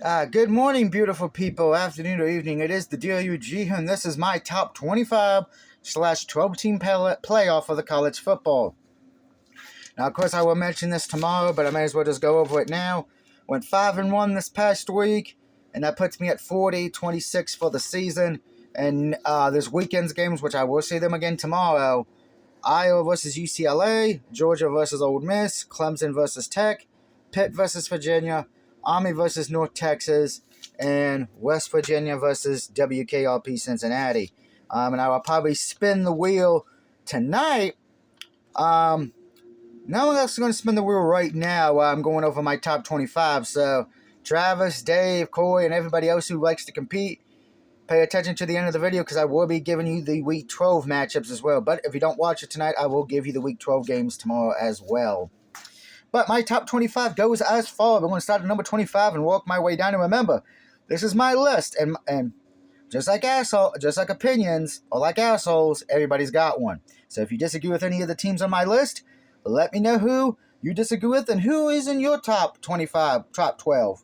Good morning, beautiful people, afternoon or evening. It is the DOUG, and this is my top 25/12 team playoff for the college football. Now, of course, I will mention this tomorrow, but I may as well just go over it now. Went 5-1 this past week, and that puts me at 40-26 for the season. And this weekend's games, which I will see them again tomorrow: Iowa versus UCLA, Georgia versus Ole Miss, Clemson versus Tech, Pitt versus Virginia, Army versus North Texas, and West Virginia versus WKRP Cincinnati. And I will probably spin the wheel tonight. Now I'm actually going to spin the wheel right now while I'm going over my top 25. So Travis, Dave, Corey, and everybody else who likes to compete, pay attention to the end of the video because I will be giving you the Week 12 matchups as well. But if you don't watch it tonight, I will give you the Week 12 games tomorrow as well. But my top 25 goes as follows. I'm going to start at number 25 and work my way down. And remember, this is my list. And just like opinions, or like assholes, everybody's got one. So if you disagree with any of the teams on my list, let me know who you disagree with and who is in your top 25, top 12.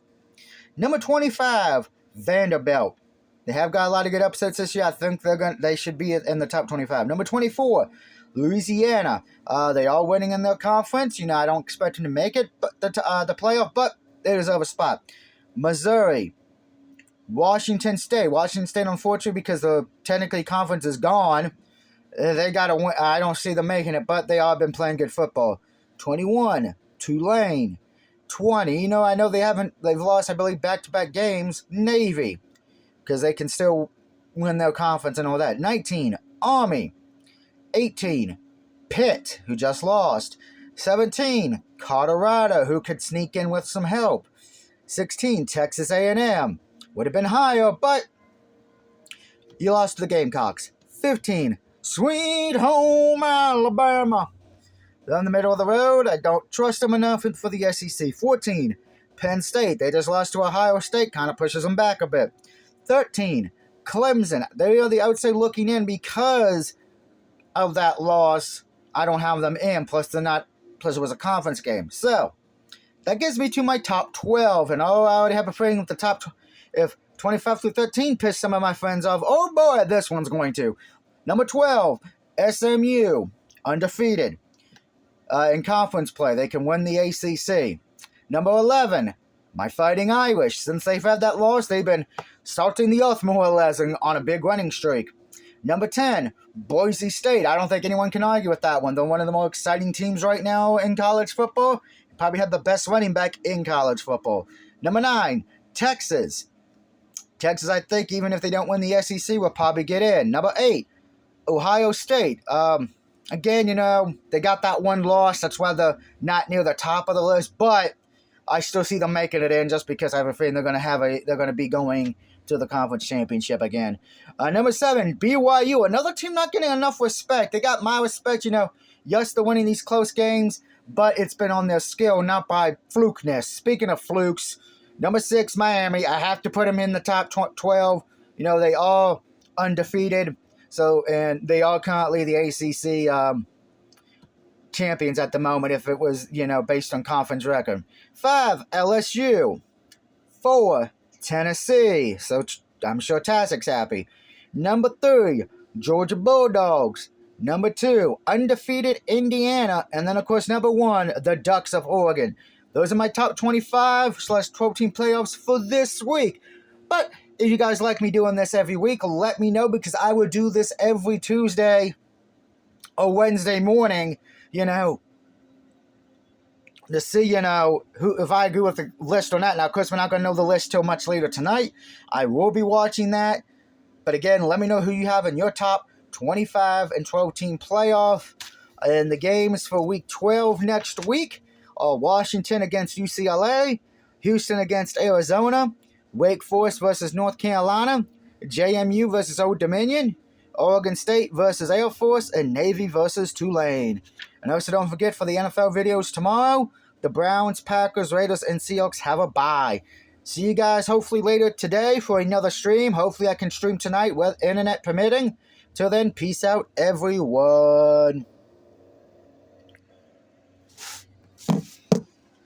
Number 25, Vanderbilt. They have got a lot of good upsets this year. I think they should be in the top 25. Number 24, Louisiana. They are winning in their conference. I don't expect them to make it, but the playoff, but they deserve a spot. Missouri. Washington State. Washington State, unfortunately, because the technically conference is gone, they got to win. I don't see them making it, but they all been playing good football. 21, Tulane. 20, I know they've lost, I believe, back-to-back games. Navy, because they can still win their conference and all that. 19, Army. 18, Pitt, who just lost. 17, Colorado, who could sneak in with some help. 16, Texas A&M. Would have been higher, but you lost to the Gamecocks. 15, Sweet Home Alabama. They're in the middle of the road. I don't trust them enough for the SEC. 14, Penn State. They just lost to Ohio State. Kind of pushes them back a bit. 13, Clemson. They are the outside looking in because of that loss. I don't have them in. Plus it was a conference game. So that gets me to my top 12. And I already have a feeling with the top. If 25 through 13 piss some of my friends off, oh boy, this one's going to. Number 12, SMU, undefeated in conference play. They can win the ACC. Number 11, my Fighting Irish. Since they've had that loss, they've been salting the earth more or less on a big winning streak. Number 10, Boise State. I don't think anyone can argue with that one. They're one of the more exciting teams right now in college football. Probably have the best running back in college football. Number 9, Texas. Texas, I think, even if they don't win the SEC, will probably get in. Number 8, Ohio State. Again, they got that one loss. That's why they're not near the top of the list. But I still see them making it in just because I have a feeling they're going to be going to the conference championship again. Number 7, BYU. Another team not getting enough respect. They got my respect, Yes, they're winning these close games, but it's been on their skill, not by flukeness. Speaking of flukes, number 6, Miami. I have to put them in the top 12. They are undefeated. So, and they are currently the ACC champions at the moment if it was, based on conference record. 5, LSU. 4, Tennessee. So I'm sure Tassik's happy. Number 3, Georgia Bulldogs. Number 2, undefeated Indiana. And then, of course, number 1, the Ducks of Oregon. Those are my top 25/12 team playoffs for this week. But if you guys like me doing this every week, let me know because I will do this every Tuesday or Wednesday morning, to see, who if I agree with the list or not. Now, of course, we're not going to know the list till much later tonight. I will be watching that. But again, let me know who you have in your top 25/12 team playoff. And the games for Week 12 next week are Washington against UCLA, Houston against Arizona, Wake Forest versus North Carolina, JMU versus Old Dominion, Oregon State versus Air Force, and Navy versus Tulane. And also don't forget for the NFL videos tomorrow, the Browns, Packers, Raiders, and Seahawks have a bye. See you guys hopefully later today for another stream. Hopefully I can stream tonight with internet permitting. Till then, peace out, everyone.